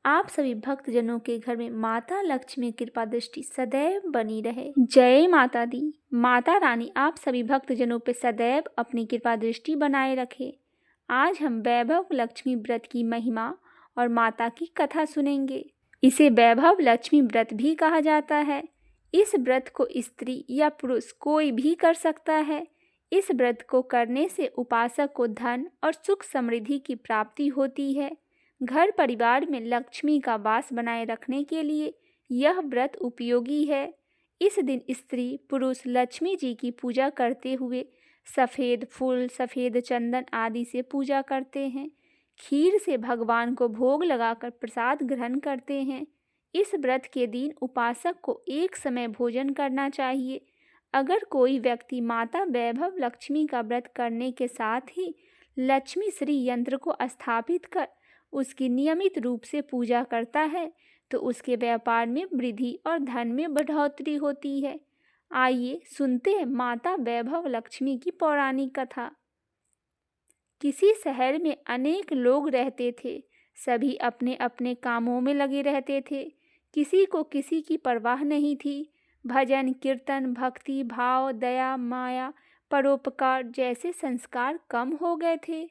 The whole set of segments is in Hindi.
आप सभी भक्तजनों के घर में माता लक्ष्मी की कृपा दृष्टि सदैव बनी रहे। जय माता दी। माता रानी आप सभी भक्तजनों पर सदैव अपनी कृपा दृष्टि बनाए रखे। आज हम वैभव लक्ष्मी व्रत की महिमा और माता की कथा सुनेंगे। इसे वैभव लक्ष्मी व्रत भी कहा जाता है। इस व्रत को स्त्री या पुरुष कोई भी कर सकता है। इस व्रत को करने से उपासक को धन और सुख समृद्धि की प्राप्ति होती है। घर परिवार में लक्ष्मी का वास बनाए रखने के लिए यह व्रत उपयोगी है। इस दिन स्त्री पुरुष लक्ष्मी जी की पूजा करते हुए सफ़ेद फूल, सफ़ेद चंदन आदि से पूजा करते हैं। खीर से भगवान को भोग लगाकर प्रसाद ग्रहण करते हैं। इस व्रत के दिन उपासक को एक समय भोजन करना चाहिए। अगर कोई व्यक्ति माता वैभव लक्ष्मी का व्रत करने के साथ ही लक्ष्मी श्री यंत्र को स्थापित कर उसकी नियमित रूप से पूजा करता है तो उसके व्यापार में वृद्धि और धन में बढ़ोतरी होती है। आइए सुनते हैं माता वैभव लक्ष्मी की पौराणिक कथा। किसी शहर में अनेक लोग रहते थे। सभी अपने अपने कामों में लगे रहते थे। किसी को किसी की परवाह नहीं थी। भजन, कीर्तन, भक्ति भाव, दया, माया, परोपकार जैसे संस्कार कम हो गए थे।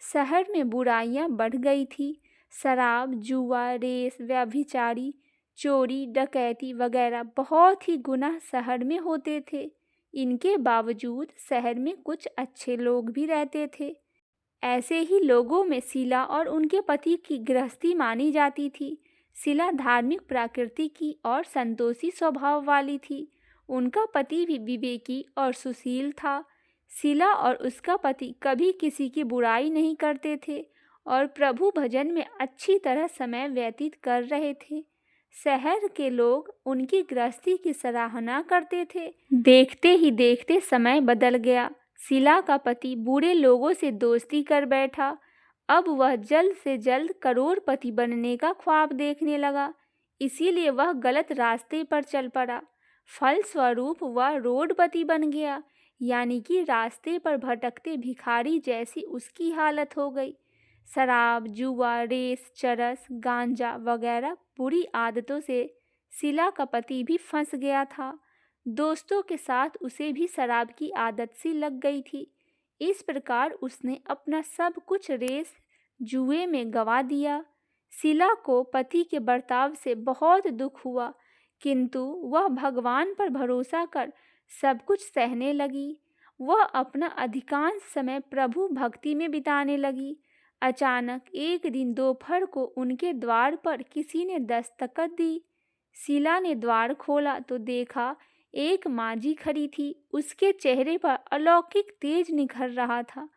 शहर में बुराइयां बढ़ गई थी। शराब, जुआ, रेस, व्यभिचारी, चोरी, डकैती वगैरह बहुत ही गुनाह शहर में होते थे। इनके बावजूद शहर में कुछ अच्छे लोग भी रहते थे। ऐसे ही लोगों में शीला और उनके पति की गृहस्थी मानी जाती थी। शीला धार्मिक प्रकृति की और संतोषी स्वभाव वाली थी। उनका पति भी विवेकी और सुशील था। शीला और उसका पति कभी किसी की बुराई नहीं करते थे और प्रभु भजन में अच्छी तरह समय व्यतीत कर रहे थे। शहर के लोग उनकी गृहस्थी की सराहना करते थे। देखते ही देखते समय बदल गया। शीला का पति बुरे लोगों से दोस्ती कर बैठा। अब वह जल्द से जल्द करोड़पति बनने का ख्वाब देखने लगा। इसीलिए वह गलत रास्ते पर चल पड़ा। फलस्वरूप वह रोडपति बन गया, यानी कि रास्ते पर भटकते भिखारी जैसी उसकी हालत हो गई। शराब, जुआ, रेस, चरस, गांजा वगैरह बुरी आदतों से शीला का पति भी फंस गया था। दोस्तों के साथ उसे भी शराब की आदत सी लग गई थी। इस प्रकार उसने अपना सब कुछ रेस जुए में गंवा दिया। शीला को पति के बर्ताव से बहुत दुख हुआ, किंतु वह भगवान पर भरोसा कर सब कुछ सहने लगी। वह अपना अधिकांश समय प्रभु भक्ति में बिताने लगी। अचानक एक दिन दोपहर को उनके द्वार पर किसी ने दस्तक दी। शीला ने द्वार खोला तो देखा एक मांझी खड़ी थी। उसके चेहरे पर अलौकिक तेज निखर रहा था।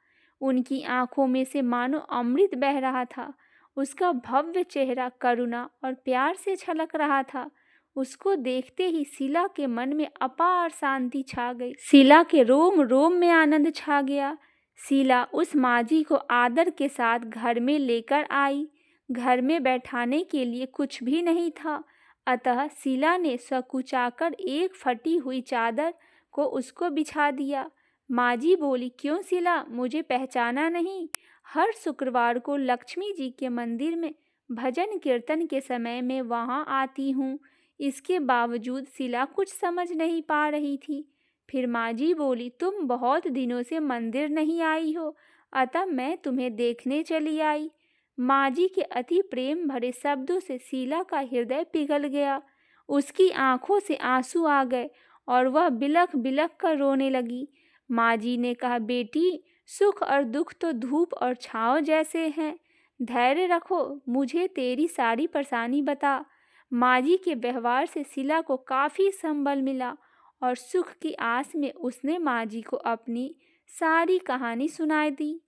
उनकी आंखों में से मानो अमृत बह रहा था। उसका भव्य चेहरा करुणा और प्यार से छलक रहा था। उसको देखते ही शीला के मन में अपार शांति छा गई। शीला के रोम रोम में आनंद छा गया। शीला उस मांझी को आदर के साथ घर में लेकर आई। घर में बैठाने के लिए कुछ भी नहीं था, अतः शीला ने सकुचाकर एक फटी हुई चादर को उसको बिछा दिया। मांझी बोली, क्यों शीला, मुझे पहचाना नहीं? हर शुक्रवार को लक्ष्मी जी के मंदिर में भजन कीर्तन के समय में वहाँ आती हूँ। इसके बावजूद शीला कुछ समझ नहीं पा रही थी। फिर मांझी बोली, तुम बहुत दिनों से मंदिर नहीं आई हो, अतः मैं तुम्हें देखने चली आई। मांझी के अति प्रेम भरे शब्दों से शीला का हृदय पिघल गया। उसकी आंखों से आंसू आ गए और वह बिलख बिलख कर रोने लगी। मांझी ने कहा, बेटी, सुख और दुख तो धूप और छांव जैसे हैं। धैर्य रखो, मुझे तेरी सारी परेशानी बता। मांझी के व्यवहार से शीला को काफ़ी संबल मिला और सुख की आस में उसने मांझी को अपनी सारी कहानी सुनाई दी।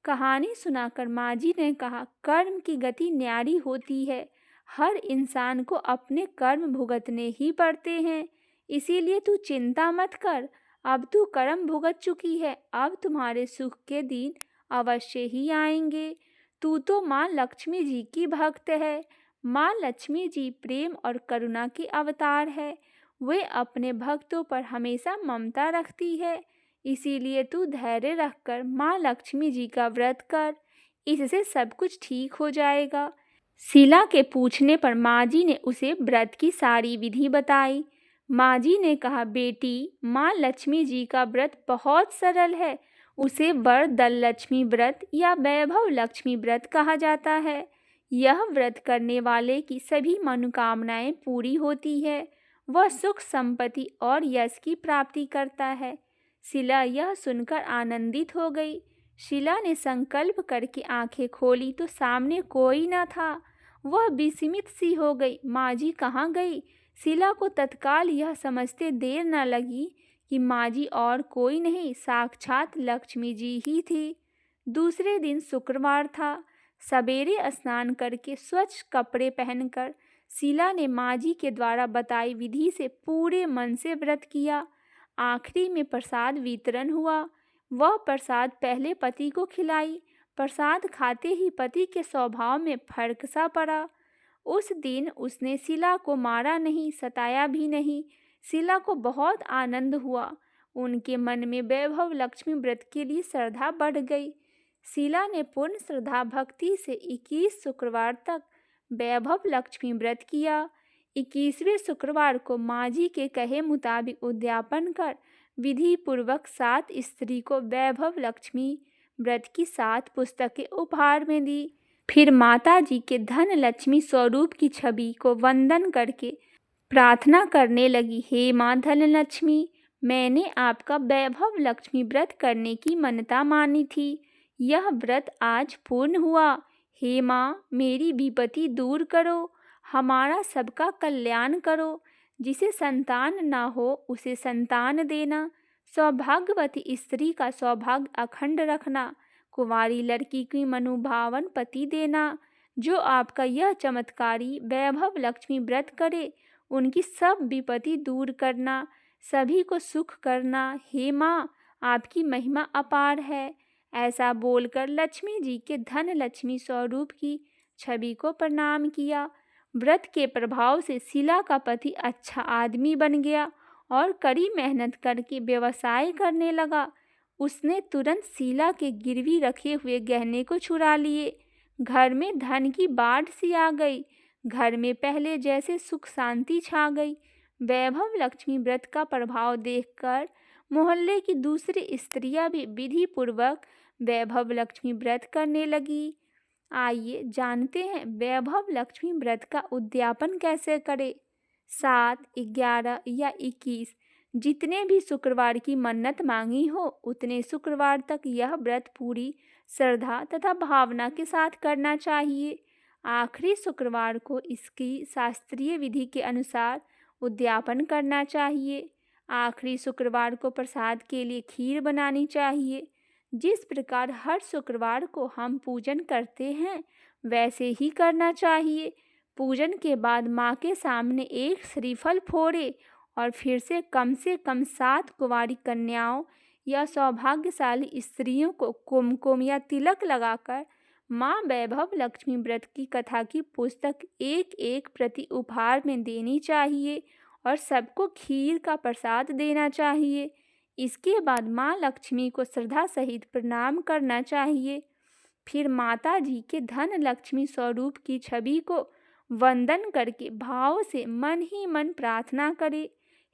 कहानी सुनाकर मांझी ने कहा, कर्म की गति न्यारी होती है। हर इंसान को अपने कर्म भुगतने ही पड़ते हैं। इसीलिए तू चिंता मत कर। अब तू कर्म भुगत चुकी है, अब तुम्हारे सुख के दिन अवश्य ही आएंगे। तू तो माँ लक्ष्मी जी की भक्त है। माँ लक्ष्मी जी प्रेम और करुणा की अवतार है। वे अपने भक्तों पर हमेशा ममता रखती है। इसीलिए तू धैर्य रखकर माँ लक्ष्मी जी का व्रत कर, इससे सब कुछ ठीक हो जाएगा। शीला के पूछने पर माँ जी ने उसे व्रत की सारी विधि बताई। माँ जी ने कहा, बेटी, माँ लक्ष्मी जी का व्रत बहुत सरल है। उसे वरदल लक्ष्मी व्रत या वैभव लक्ष्मी व्रत कहा जाता है। यह व्रत करने वाले की सभी मनोकामनाएं पूरी होती है। वह सुख, संपत्ति और यश की प्राप्ति करता है। शीला यह सुनकर आनंदित हो गई। शीला ने संकल्प करके आंखें खोली तो सामने कोई न था। वह विस्मित सी हो गई। माँ जी कहाँ गई? शीला को तत्काल यह समझते देर न लगी कि माँ जी और कोई नहीं, साक्षात लक्ष्मी जी ही थी। दूसरे दिन शुक्रवार था। सवेरे स्नान करके स्वच्छ कपड़े पहनकर शीला ने माँ जी के द्वारा बताई विधि से पूरे मन से व्रत किया। आखिरी में प्रसाद वितरण हुआ। वह प्रसाद पहले पति को खिलाई। प्रसाद खाते ही पति के स्वभाव में फर्क सा पड़ा। उस दिन उसने शीला को मारा नहीं, सताया भी नहीं। शीला को बहुत आनंद हुआ। उनके मन में वैभव लक्ष्मी व्रत के लिए श्रद्धा बढ़ गई। शीला ने पूर्ण श्रद्धा भक्ति से 21 शुक्रवार तक वैभव लक्ष्मी व्रत किया। 21वें शुक्रवार को माँ जी के कहे मुताबिक उद्यापन कर विधि पूर्वक 7 स्त्री को वैभव लक्ष्मी व्रत की 7 पुस्तकें उपहार में दी। फिर माता जी के धन लक्ष्मी स्वरूप की छवि को वंदन करके प्रार्थना करने लगी, हे माँ धन लक्ष्मी, मैंने आपका वैभव लक्ष्मी व्रत करने की मन्नता मानी थी। यह व्रत आज पूर्ण हुआ। हे माँ, मेरी विपत्ति दूर करो, हमारा सबका कल्याण करो। जिसे संतान ना हो उसे संतान देना, सौभाग्यवती स्त्री का सौभाग्य अखंड रखना, कुंवारी लड़की की मनोभावन पति देना। जो आपका यह चमत्कारी वैभव लक्ष्मी व्रत करे, उनकी सब विपत्ति दूर करना, सभी को सुख करना। हे माँ, आपकी महिमा अपार है। ऐसा बोलकर लक्ष्मी जी के धन लक्ष्मी स्वरूप की छवि को प्रणाम किया। व्रत के प्रभाव से शीला का पति अच्छा आदमी बन गया और कड़ी मेहनत करके व्यवसाय करने लगा। उसने तुरंत शीला के गिरवी रखे हुए गहने को चुरा लिए। घर में धन की बाढ़ सी आ गई। घर में पहले जैसे सुख शांति छा गई। वैभव लक्ष्मी व्रत का प्रभाव देखकर मोहल्ले की दूसरी स्त्रियां भी विधि पूर्वक वैभव लक्ष्मी व्रत करने लगी। आइए जानते हैं वैभव लक्ष्मी व्रत का उद्यापन कैसे करें। 7, 11 या 21 जितने भी शुक्रवार की मन्नत मांगी हो, उतने शुक्रवार तक यह व्रत पूरी श्रद्धा तथा भावना के साथ करना चाहिए। आखिरी शुक्रवार को इसकी शास्त्रीय विधि के अनुसार उद्यापन करना चाहिए। आखिरी शुक्रवार को प्रसाद के लिए खीर बनानी चाहिए। जिस प्रकार हर शुक्रवार को हम पूजन करते हैं, वैसे ही करना चाहिए। पूजन के बाद माँ के सामने एक श्रीफल फोड़े और फिर से कम 7 कुंवारी कन्याओं या सौभाग्यशाली स्त्रियों को कुमकुम या तिलक लगाकर माँ वैभव लक्ष्मी व्रत की कथा की पुस्तक एक एक प्रति उपहार में देनी चाहिए और सबको खीर का प्रसाद देना चाहिए। इसके बाद माँ लक्ष्मी को श्रद्धा सहित प्रणाम करना चाहिए। फिर माता जी के धन लक्ष्मी स्वरूप की छवि को वंदन करके भाव से मन ही मन प्रार्थना करे,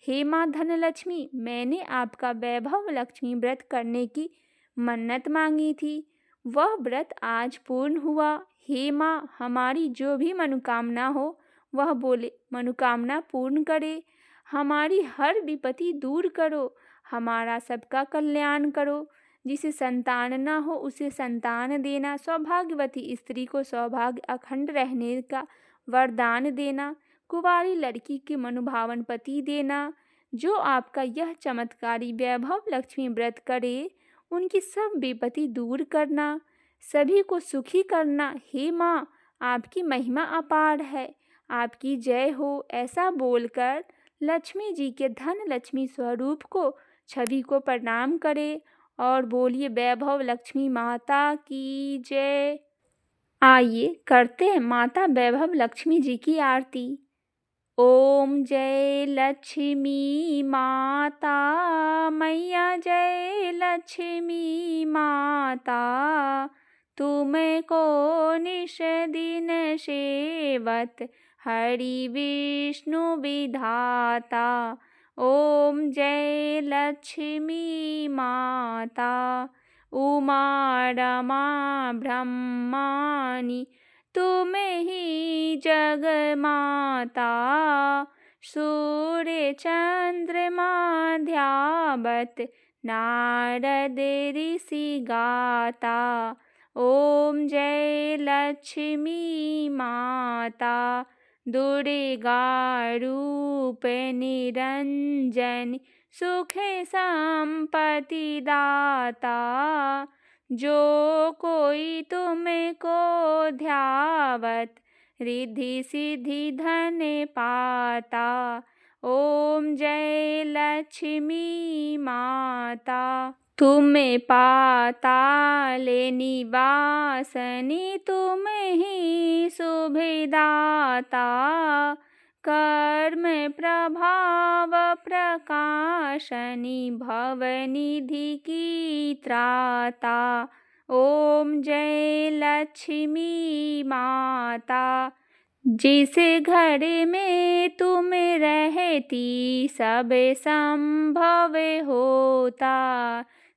हे माँ धन लक्ष्मी, मैंने आपका वैभव लक्ष्मी व्रत करने की मन्नत मांगी थी। वह व्रत आज पूर्ण हुआ। हे माँ, हमारी जो भी मनोकामना हो वह बोले, मनोकामना पूर्ण करे। हमारी हर विपत्ति दूर करो, हमारा सबका कल्याण करो। जिसे संतान न हो उसे संतान देना, सौभाग्यवती स्त्री को सौभाग्य अखंड रहने का वरदान देना, कुंवारी लड़की के मनोभावन पति देना। जो आपका यह चमत्कारी वैभव लक्ष्मी व्रत करे, उनकी सब विपत्ति दूर करना, सभी को सुखी करना। हे माँ, आपकी महिमा अपार है, आपकी जय हो। ऐसा बोलकर लक्ष्मी जी के धन लक्ष्मी स्वरूप को छवि को प्रणाम करे और बोलिए, वैभव लक्ष्मी माता की जय। आइए करते हैं माता वैभव लक्ष्मी जी की आरती। ओम जय लक्ष्मी माता मैया, जय लक्ष्मी माता, तुमको निश दिन सेवत हरि विष्णु विधाता। ओम जय लक्ष्मी माता। उमा रमा ब्रह्माणि तुम ही जग माता। सूर्य चंद्रमा ध्यावत नारद ऋषि गाता। ओम जय लक्ष्मी माता। दुर्गा रूप निरंजन सुख संपत्ति दाता। जो कोई तुमको ध्यावत रिद्धि सिद्धि धन पाता। ओम जय लक्ष्मी माता। तुम पाताल निवासनि तुम ही शुभदाता। कर्म प्रभाव प्रकाशनि भवनिधि की त्राता। ओम जय लक्ष्मी माता। जिस घर में तुम रहती सब संभव होता।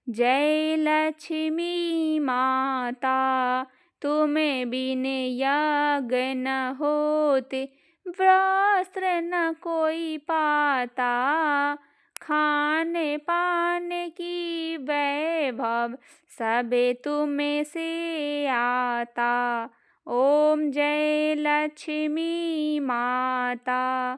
जय लक्ष्मी माता। तुम बिन यज्ञ न होते वस्त्र न कोई पाता। खाने पाने की वैभव सब तुम से आता। ओम जय लक्ष्मी माता।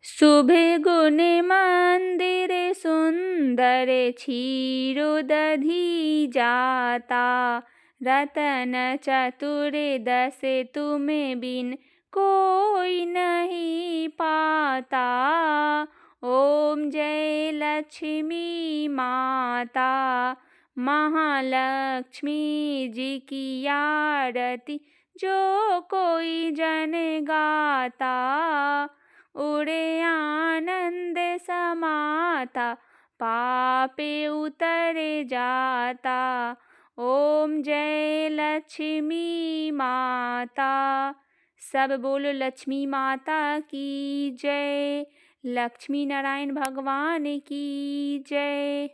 शुभ गुण मंदिर सुंदर क्षीर दधी जाता। रतन चतुर्दश तुम बिन कोई नहीं पाता। ओम जय लक्ष्मी माता। महालक्ष्मी जी की आरती जो कोई जन गाता। उड़े आनंद समाता पापे उतर जाता। ओम जय लक्ष्मी माता। सब बोलो लक्ष्मी माता की जय। लक्ष्मी नारायण भगवान की जय।